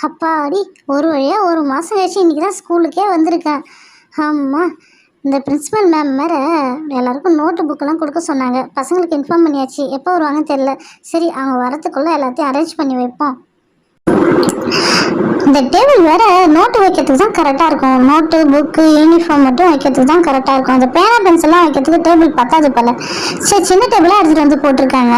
அப்பாடி, ஒரு வழியாக ஒரு மாதம் கழிச்சு இன்றைக்கி தான் ஸ்கூலுக்கே வந்திருக்கேன். ஆமாம், இந்த பிரின்ஸிபல் மேம் வேறு எல்லாருக்கும் நோட்டு புக்கெல்லாம் கொடுக்க சொன்னாங்க. பசங்களுக்கு இன்ஃபார்ம் பண்ணியாச்சு, எப்போ வருவாங்கன்னு தெரில. சரி, அவங்க வரத்துக்குள்ளே எல்லாத்தையும் அரேஞ்ச் பண்ணி வைப்போம். இந்த டேபிள் வேறு நோட்டு வைக்கிறதுக்கு தான் கரெக்டாக இருக்கும். நோட்டு புக்கு யூனிஃபார்ம் மட்டும் வைக்கிறதுக்கு தான் கரெக்டாக இருக்கும். அந்த பேனா பென்சில்லாம் வைக்கிறதுக்கு டேபிள் பத்தாது போல். சரி, சின்ன டேபிளாக எடுத்துகிட்டு வந்து போட்டிருக்காங்க.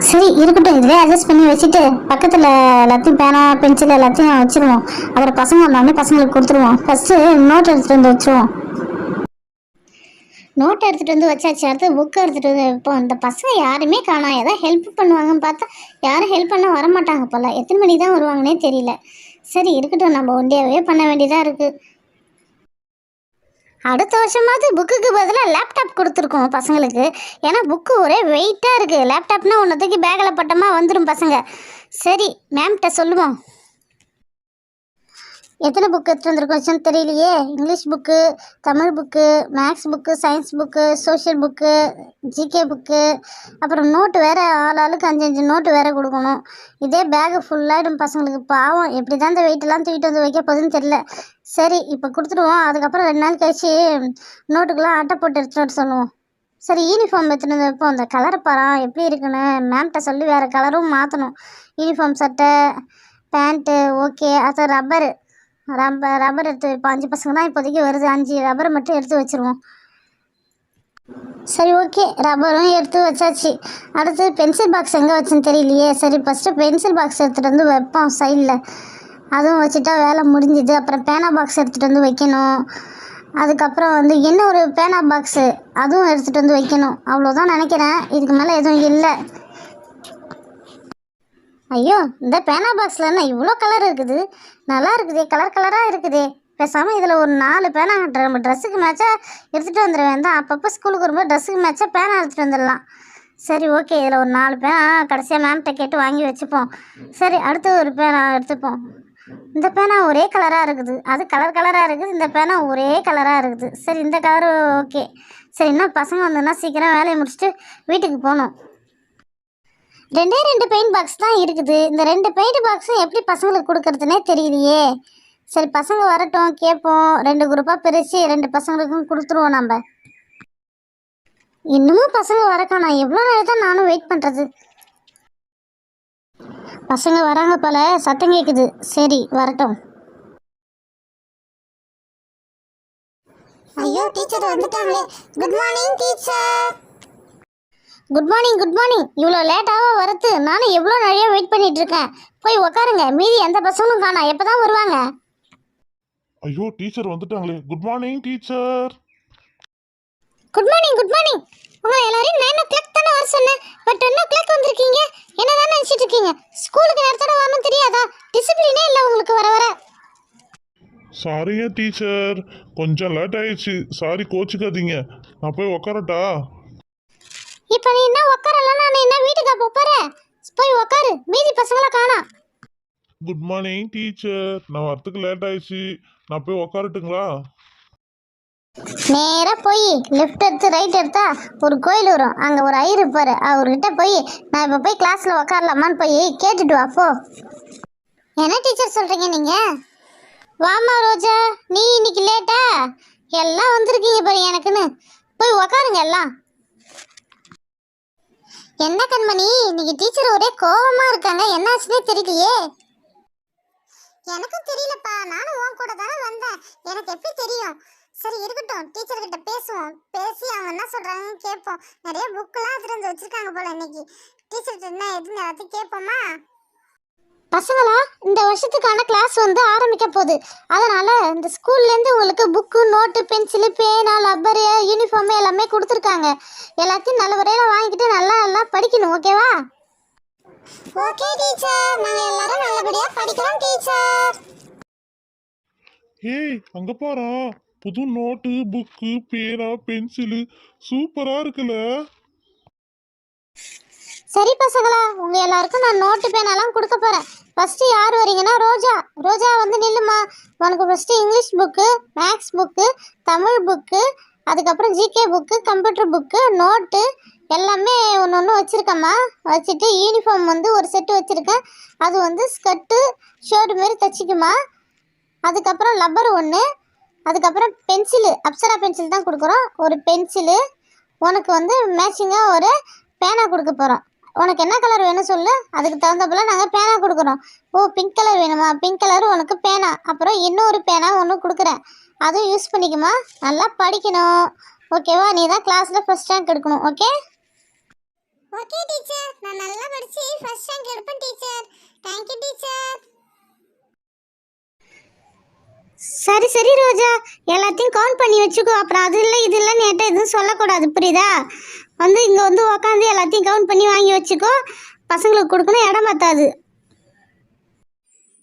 சரி இருக்கட்டும், இதிலே அட்ஜஸ்ட் பண்ணி வச்சுட்டு பக்கத்தில் எல்லாத்தையும் பேனா பென்சில் எல்லாத்தையும் வச்சுருவோம். அப்புறம் பசங்க வந்தோடனே பசங்களுக்கு கொடுத்துருவோம். ஃபஸ்ட்டு நோட் எடுத்துகிட்டு வந்து வச்சுருவோம். நோட்டை எடுத்துகிட்டு வந்து வச்சாச்சு. அடுத்து புக்கு எடுத்துகிட்டு வந்து இப்போ இந்த பசங்க யாருமே காணோம். ஏதாவது ஹெல்ப் பண்ணுவாங்கன்னு பார்த்தா யாரும் ஹெல்ப் பண்ண வரமாட்டாங்க போல். எத்தனை மணி தான் வருவாங்கன்னே தெரியல. சரி இருக்கட்டும், நம்ம ஒண்டியாவே பண்ண வேண்டியதாக இருக்குது. அடுத்த வருஷமாவது புக்குக்கு பதிலாக லேப்டாப் கொடுத்துருக்கோம் பசங்களுக்கு. ஏன்னா புக்கு ஒரே வெயிட்டாக இருக்குது. லேப்டாப்னா ஒன்றதுக்கு பேக்கில் பட்டமாக வந்துடும் பசங்க. சரி, மேம்கிட்ட சொல்லுவோம். எத்தனை புக்கு எடுத்துகிட்டு வந்துருக்கோம் தெரியலையே. English book, Tamil book, maths book, science book, social book, GK book, அப்புறம் நோட்டு வேறு ஆளுக்கு 5 நோட்டு வேறு கொடுக்கணும். இதே பேகு ஃபுல்லாகிடும் பசங்களுக்கு. பாவம், எப்படி தான் இந்த வெயிட்டெல்லாம் தூக்கிட்டு வந்து வைக்க போகுதுன்னு தெரியல. சரி, இப்போ கொடுத்துருவோம். அதுக்கப்புறம் 2 நாள் கழிச்சு நோட்டுக்கெல்லாம் அட்டை போட்டு எடுத்துகிட்டு வர சொல்லுவோம். சரி, யூனிஃபார்ம் எடுத்துகிட்டு வந்து வைப்போம். அந்த கலரை பாரா எப்படி இருக்குன்னு மேம்கிட்ட சொல்லி வேறு கலரும் மாற்றணும். யூனிஃபார்ம் சட்டை, பேண்ட்டு ஓகே. அது ரப்பர் எடுத்து வைப்போம். 5 பசங்க தான் இப்போதைக்கு வருது. 5 ரப்பரை மட்டும் எடுத்து வச்சுருவோம். சரி ஓகே, ரப்பரும் எடுத்து வச்சாச்சு. அடுத்து பென்சில் பாக்ஸ் எங்கே வச்சுன்னு தெரியலையே. சரி, ஃபஸ்ட்டு பென்சில் பாக்ஸ் எடுத்துகிட்டு வந்து வைப்போம் சைடில். அதுவும் வச்சுட்டா வேலை முடிஞ்சுது. அப்புறம் பேனா பாக்ஸ் எடுத்துகிட்டு வந்து வைக்கணும். அதுக்கப்புறம் வந்து என்ன ஒரு பேனா பாக்ஸு அதுவும் எடுத்துகிட்டு வந்து வைக்கணும். அவ்வளோதான் நினைக்கிறேன். இதுக்கு மேலே எதுவும் இல்லை. ஐயோ, இந்த பேனா பாக்ஸில் என்ன இவ்வளோ கலர் இருக்குது? நல்லா இருக்குதே, கலர் கலராக இருக்குதே. பேசாமல் இதில் ஒரு 4 பேனா நம்ம ட்ரெஸ்ஸுக்கு மேட்சாக எடுத்துகிட்டு வந்துடுவேன் தான். அப்பப்போ ஸ்கூலுக்கு வரும்போது ட்ரெஸ்ஸுக்கு மேட்சாக பேனா எடுத்துகிட்டு வந்துடலாம். சரி ஓகே, இதில் ஒரு 4 பேனா கடைசியாக மேம்கிட்ட கேட்டு வாங்கி வச்சுப்போம். சரி, அடுத்து ஒரு பேனா எடுத்துப்போம். இந்த பேனா ஒரே கலராக இருக்குது. அது கலராக இருக்குது. இந்த பேனா ஒரே கலராக இருக்குது. சரி, இந்த கலரு ஓகே. சரி, இன்னும் பசங்க வந்தோன்னா சீக்கிரம் வேலையை முடிச்சுட்டு வீட்டுக்கு போகணும். 2 பெயிண்ட் பாக்ஸ் தான் இருக்குது. இந்த 2 பெயிண்ட் பாக்ஸும் எப்படி பசங்களுக்கு கொடுக்கறதுனே தெரியலையே. சரி, பசங்க வரட்டும், கேட்போம். 2 குரூப்பாக பிரித்து 2 பசங்களுக்கும் கொடுத்துருவோம் நம்ம. இன்னமும் பசங்க வரக்கானா? எவ்வளோ நேரம் தான் நானும் வெயிட் பண்ணுறது? பசங்க வராங்க போல, சத்தம் கேட்குது. சரி, வரட்டும். ஐயோ, டீச்சர் வந்துட்டாங்களே. Good morning teacher. Good morning. இவ்வளோ லேட்டாக வரது? நானும் எவ்வளோ நிறைய வெயிட் பண்ணிட்டு இருக்கேன். போய் உக்காருங்க. மீதி எந்த பசங்களும் காணா. எப்போ தான் வருவாங்க? ஐயோ, டீச்சர் வந்துட்டாங்களே. Good morning teacher. Good morning. உங்களை எல்லாரையும் 9 o'clock தானே வர சொன்னேன். பட் 10 o'clock வந்திருக்கீங்க. என்னதான் நினச்சிட்டு இருக்கீங்க? ஸ்கூலுக்கு நேரத்தோட வரணும் தெரியாதா? டிசிப்ளினே இல்லை உங்களுக்கு வர. சாரிங்க டீச்சர், கொஞ்சம் லேட் ஆயிடுச்சு. சாரி, கோச்சிக்காதீங்க. நான் போய் உக்காரட்டா? இப்போ நீ என்ன உக்காரலாம்? நான் என்ன வீட்டுக்கா போகிறேன்? போய் உக்காரு. மீதி பசங்களை காணா. குட் மார்னிங் டீச்சர், நான் வரத்துக்கு லேட் ஆயிடுச்சு. நான் போய் உக்காரட்டுங்களா? நேராக போய் லெஃப்ட் எடுத்து ரைட் எடுத்தா ஒரு கோயில் வரும். அங்கே ஒரு ஐயர் இருப்பார். அவர்கிட்ட போய் நான் இப்போ போய் கிளாஸில் உக்காரலாமான்னு போய் கேட்டுட்டு வா போ. என்ன டீச்சர் சொல்கிறீங்க நீங்கள்? வாமா ரோஜா, நீ இன்னைக்கு லேட்டா? எல்லாம் வந்திருக்கீங்க பாரு எனக்குன்னு. போய் உக்காருங்க எல்லாம். என்ன கண்மணி, இன்னைக்கு டீச்சர் ஒரே கோவமா இருக்காங்க. என்னாச்சுன்னே தெரியலையே. எனக்கும் தெரியலப்பா. நானும் உன் கூட தானே வந்தேன். எனக்கு எப்படி தெரியும்? சரி இருக்கட்டும், டீச்சர் கிட்ட பேசுவோம். பேசி அவங்க என்ன சொல்றாங்கன்னு கேட்போம். நிறைய புக்கெல்லாம் எடுத்துட்டு வந்து வச்சிருக்காங்க போல. இன்னைக்கு டீச்சர்கிட்ட என்ன எதுன்னு எல்லாத்தையும் கேட்போமா? பசங்களா, இந்த வருஷத்துக்கான கிளாஸ் வந்து ஆரம்பிக்க போகுது. அதனால இந்த ஸ்கூல்லேருந்து உங்களுக்கு புக்கு, நோட்டு, பென்சிலு, பேனா, ரப்பரு, யூனிஃபார்மு எல்லாமே கொடுத்துருக்காங்க. எல்லாத்தையும் நல்ல முறையில் வாங்கிக்கிட்டு நல்லா படிக்கணும். ஓகேவா? ஓகே டீச்சர், நாங்கள் எல்லாரும் நல்லபடியாக படிக்கிறோம் டீச்சர். ஏய், அங்க பாரு, புது நோட்டு, புக்கு, பேனா, பென்சிலு சூப்பரா இருக்குல்ல? சரி பசங்களா, உங்கள் எல்லாருக்கும் நான் நோட்டு பேனாலாம் கொடுக்க போகிறேன். ஃபஸ்ட்டு யார் வரீங்கன்னா ரோஜா வந்து நில்லுமா. உனக்கு first English book, maths book, Tamil book, அதுக்கப்புறம் GK book, computer book, note எல்லாமே ஒன்று வச்சுருக்கேம்மா. வச்சுட்டு யூனிஃபார்ம் வந்து ஒரு செட்டு வச்சுருக்கேன். அது வந்து ஸ்கர்ட்டு, ஷர்ட் மாரி தைச்சிக்குமா. அதுக்கப்புறம் லப்பர் ஒன்று, அதுக்கப்புறம் பென்சிலு அப்சரா பென்சில் தான் கொடுக்குறோம். ஒரு பென்சிலு, உனக்கு வந்து மேட்சிங்காக ஒரு பேனா கொடுக்க போகிறோம். உனக்கு என்ன கலர் வேணும் சொல்லு, அதுக்கு தகுந்தப்பல நாங்கள் பேனா கொடுக்குறோம். ஓ பிங்க் கலர் வேணுமா, பிங்க் கலர் உனக்கு பேனா. அப்புறம் இன்னொரு பேனா ஒன்று கொடுக்குறேன், அதுவும் யூஸ் பண்ணிக்குமா. நல்லா படிக்கணும் ஓகேவா. நீ தான் கிளாஸில் ஃபஸ்ட் ரேங்க் எடுக்கணும். ஓகே ஓகே டீச்சர், நான் நல்லா படிச்சு ஃபர்ஸ்ட் ரேங்க் எடுப்பேன் டீச்சர். Thank you teacher. சரி சரி ரோஜா, எல்லாத்தையும் கவுண்ட் பண்ணி வச்சுக்கோ. அப்புறம் அது இல்லை இது இல்லைன்னு என்கிட்ட எதுவும் சொல்லக்கூடாது, புரியுதா. வந்து இங்கே வந்து உக்காந்து எல்லாத்தையும் கவுண்ட் பண்ணி வாங்கி வச்சுக்கோ. பசங்களுக்கு கொடுக்கணும், இடம் பத்தாது.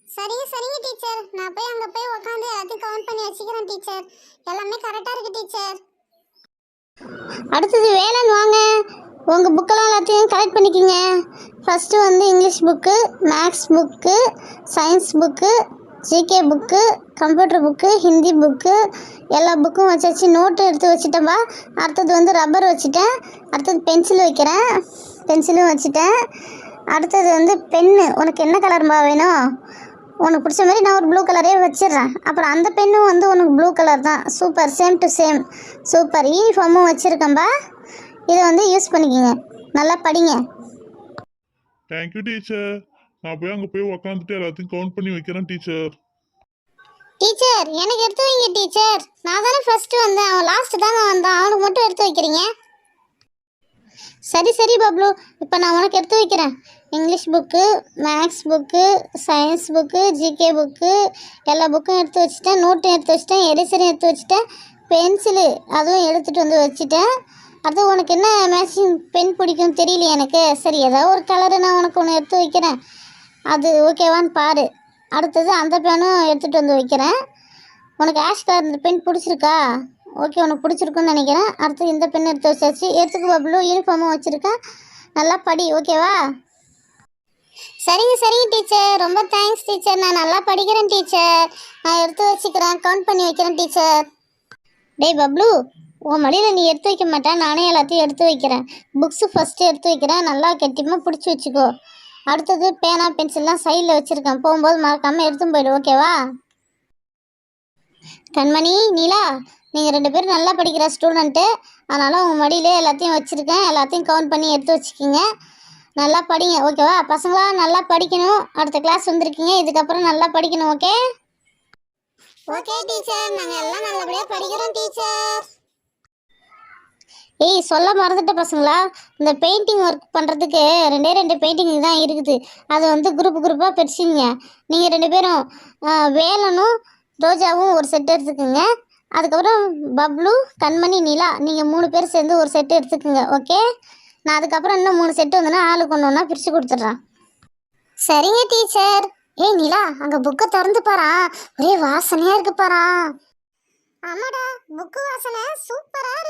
சரிங்க சரிங்க டீச்சர், நான் போய் அங்கே போய் உட்காந்து எல்லாத்தையும் கவுண்ட் பண்ணி வச்சுக்கிறேன் டீச்சர். எல்லாமே கரெக்டாக இருக்கு டீச்சர். அடுத்தது வேலைன்னு வாங்க. உங்கள் புக்கெல்லாம் எல்லாத்தையும் கலெக்ட் பண்ணிக்கிங்க. ஃபஸ்ட்டு வந்து English book, maths book, science book, GK book, computer book, Hindi book, எல்லா புக்கும் வச்சாச்சு. நோட்டு எடுத்து வச்சுட்டேன்பா. அடுத்தது வந்து ரப்பர் வச்சுட்டேன். அடுத்தது பென்சில் வைக்கிறேன், பென்சிலும் வச்சுட்டேன். அடுத்தது வந்து பென்னு, உனக்கு என்ன கலர்பா வேணும். உனக்கு பிடிச்ச மாதிரி நான் ஒரு ப்ளூ கலரே வச்சிடுறேன். அப்புறம் அந்த பென்னும் வந்து உனக்கு ப்ளூ கலர் தான். Super, same to same, super. யூனிஃபார்மும் வச்சுருக்கேன்பா, இதை வந்து யூஸ் பண்ணிக்கோங்க. நல்லா படிங்க. Thank you teacher. நான் போய் அங்கே போய் உக்காந்துட்டு எல்லாத்தையும் கவுண்ட் பண்ணி வைக்கிறேன் டீச்சர். டீச்சர் எனக்கு எடுத்து வைங்க டீச்சர். நான் தானே ஃபஸ்ட்டு வந்தேன், அவன் லாஸ்ட்டு தாங்க வந்தான். அவனுக்கு மட்டும் எடுத்து வைக்கிறீங்க. சரி சரி பப்ளு, இப்போ நான் உனக்கு எடுத்து வைக்கிறேன். English book, maths book, science book, GK book, எல்லா புக்கும் எடுத்து வச்சுட்டேன். நோட்டும் எடுத்து வச்சுட்டேன், எரேசரும் எடுத்து வச்சுட்டேன், பென்சிலு அதுவும் எடுத்துகிட்டு வந்து வச்சுட்டேன். அடுத்து உனக்கு என்ன மேட்சிங் பென் பிடிக்கும் தெரியல எனக்கு. சரி, ஏதாவது ஒரு கலரு நான் உனக்கு ஒன்று எடுத்து வைக்கிறேன், அது ஓகேவான்னு பாரு. அடுத்தது அந்த பென்னும் எடுத்துகிட்டு வந்து வைக்கிறேன். உனக்கு ஆஷ் கலர் இந்த பென் பிடிச்சிருக்கா. ஓகே, உனக்கு பிடிச்சிருக்குன்னு நினைக்கிறேன். அடுத்து இந்த பென் எடுத்து வச்சாச்சு. எடுத்துக்கு பப்ளு, யூனிஃபார்மும் வச்சுருக்கேன். நல்லா படி ஓகேவா. சரிங்க சரிங்க டீச்சர், ரொம்ப தேங்க்ஸ் டீச்சர். நான் நல்லா படிக்கிறேன் டீச்சர். நான் எடுத்து வச்சுக்கிறேன், கவுண்ட் பண்ணி வைக்கிறேன் டீச்சர். டேய் பப்ளு, உன் மடியில் நீ எடுத்து வைக்க மாட்டேன், நானே எல்லாத்தையும் எடுத்து வைக்கிறேன். புக்ஸு ஃபஸ்ட்டு எடுத்து வைக்கிறேன், நல்லா கெட்டியமாக பிடிச்சி வச்சுக்கோ. அடுத்தது பேனா பென்சில்லாம் சைடில் வச்சுருக்கேன், போகும்போது மறக்காமல் எடுத்துன்னு போய்டு ஓகேவா. கண்மணி, நீலா, நீங்கள் 2 பேரும் நல்லா படிக்கிற ஸ்டூடெண்ட்டு, அதனால் உங்கள் மடியிலே எல்லாத்தையும் வச்சுருக்கேன். எல்லாத்தையும் கவுண்ட் பண்ணி எடுத்து வச்சுக்கிங்க. நல்லா படிங்க ஓகேவா. பசங்களா நல்லா படிக்கணும். அடுத்த கிளாஸ் வந்திருக்கீங்க, இதுக்கப்புறம் நல்லா படிக்கணும். ஓகே ஓகே டீச்சர், நாங்கள் எல்லாம் நல்லபடியாக படிக்கிறோம் டீச்சர். ஏய், சொல்ல மறந்துட்ட பசங்களா, இந்த பெயிண்டிங் ஒர்க் பண்ணுறதுக்கு 2 பெயிண்டிங் தான் இருக்குது. அதை வந்து குரூப்பாக பிரிச்சிங்க. நீங்கள் 2 பேரும் வேலனும் ரோஜாவும் ஒரு செட் எடுத்துக்கோங்க. அதுக்கப்புறம் பப்ளு, கண்மணி, நிலா, நீங்கள் 3 பேர் சேர்ந்து ஒரு செட்டு எடுத்துக்கோங்க. ஓகே, நான் அதுக்கப்புறம் இன்னும் 3 செட்டு வந்துன்னா ஆளுக்கு ஒன்று ஒன்றா பிரித்து கொடுத்துட்றேன். சரிங்க டீச்சர். ஏய் நிலா, அங்கே புக்கை திறந்து பாரா, ஒரே வாசனையாக இருக்கு பாரா. ஆமாடா, புக்கு வாசனை சூப்பராக இருக்கு.